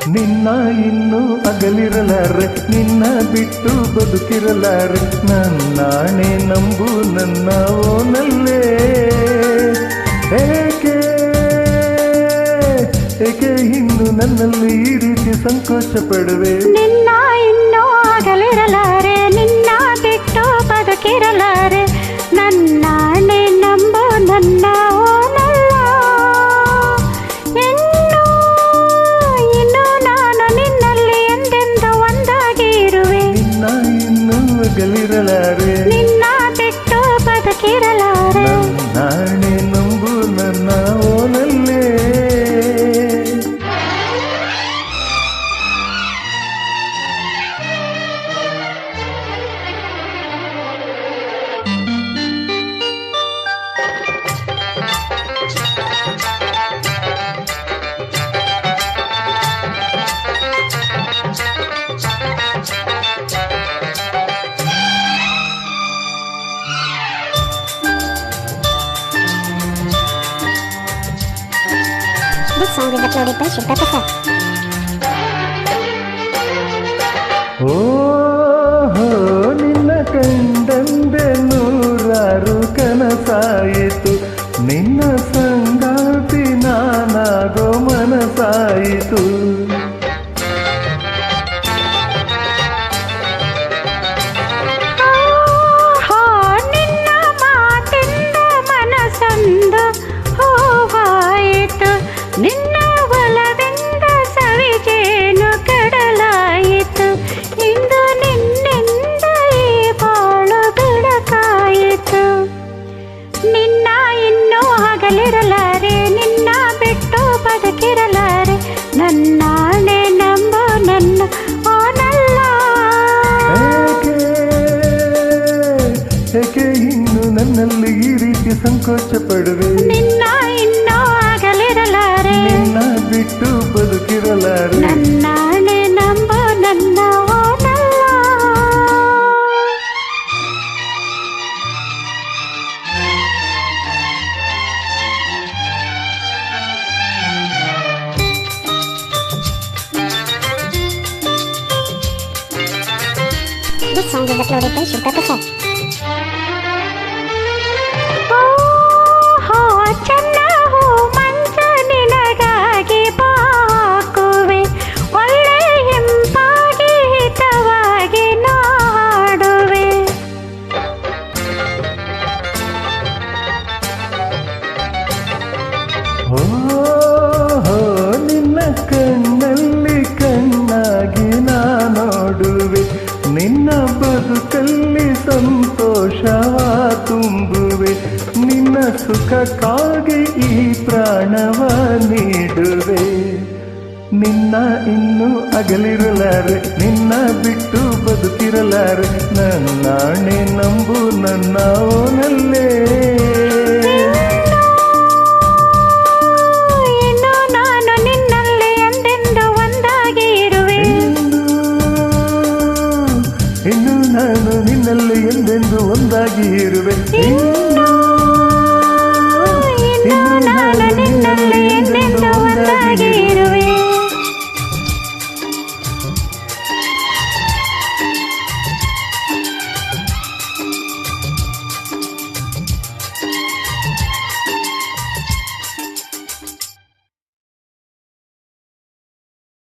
ನಿನ್ನ ಇನ್ನೂ ಅಗಲಿರಲಾರೆ, ನಿನ್ನ ಬಿಟ್ಟು ಬದುಕಿರಲಾರೆ, ನನ್ನಾಣೆ ನಂಬು ನನ್ನ ಓನಲ್ಲೇ. ಏಕೆ ಏಕೆ ಇನ್ನು ನನ್ನಲ್ಲಿ ಈ ರೀತಿ ಸಂಕೋಚ ಪಡುವೆ? ನಿನ್ನ ಇನ್ನೂ ಅಗಲಿರಲಾರೆ, ನಿನ್ನ ಬಿಟ್ಟು ಬದುಕಿರಲಾರೆ, ನನ್ನಾಣೆ ನಂಬು ನನ್ನ ಓನಲ್ಲ. ಇನ್ನು ನಾನು ನಿನ್ನಲ್ಲಿ ಎಂದೆಂದು ಒಂದಾಗಿ ಇರುವೆ. ನಿನ್ನ ಇನ್ನೂ ಅಗಲಿರಲಾರೆ, ನಿನ್ನ ಬಿಟ್ಟು ಬದುಕಿರಲಾರೆ, ನನ್ನಾಣೆ ನಂಬು ನನ್ನ ಓನಲ್ಲೇ. This song is uploaded by Shubha Prasad. ಓಹೋ ನಿನ್ನ ಕಂಡಂದೆ ನೂರಾರು ಕನಸಾಯಿತು, ನಿನ್ನ ಸಂಗಾತಿ ನಾನಾಗೋ ಮನಸಾಯಿತು. ನಿನ್ನ ಮಾತಿಂದ ಮನಸಂದು ಹೂವಾಯಿತು, ನಿನ್ನ ಒಲವಿಂದ ಸವಿಜೇನು ಕಡಲಾಯಿತು, ಇಂದು ನಿನ್ನಿಂದ ಈ ಬಾಳು ಬೆಳಕಾಯಿತು. ನಿನ್ನ ಇನ್ನೂ ಹಗಲಿರಲಾರೆ, ನಿನ್ನ ಬಿಟ್ಟು ಬದುಕಿರಲಾರೆ, ನನ್ನಾಣೆ ನಂಬು ನನ್ನ ಓನಲ್ಲ. ಏಕೆ ಇನ್ನು ನನ್ನಲ್ಲಿ ಈ ರೀತಿ ಸಂಕೋಚ ಪಡುವೆ? ನಿನ್ನ ಇನ್ನೂ ಆಗಲಿರಲಾರೆ, ನಿನ್ನ ಬಿಟ್ಟು ಬದುಕಿರಲಾರೆ, ನನ್ನಾಣೆ ನಂಬು ನನ್ನ ಓನಲ್ಲ. This song is uploaded by Shubha Prasad. ಚೆನ್ನ ಹೂ ಮಂಚ ನಿನಗಾಗಿ ಬಾಕುವೆ, ಒಳ್ಳೆ ಹಿಂಪಾಗಿ ಹಿತವಾಗಿ ನಾಡುವೆ. ಓಹೋ ನಿನ್ನ ಕಣ್ಣಲ್ಲಿ ಕಣ್ಣಾಗಿ ನಾ ನೋಡುವೆ, ನಿನ್ನ ಬದುಕಲ್ಲಿ ಸಂತೋಷವ ತುಂಬುವೆ, ನಿನ್ನ ಸುಖಕ್ಕಾಗಿ ಈ ಪ್ರಾಣವ ನೀಡುವೆ. ನಿನ್ನ ಇನ್ನೂ ಅಗಲಿರಲಾರೆ, ನಿನ್ನ ಬಿಟ್ಟು ಬದುಕಿರಲಾರೆ, ನನ್ನಾಣೆ ನಂಬು ನನ್ನ ಓನಲ್ಲೇ.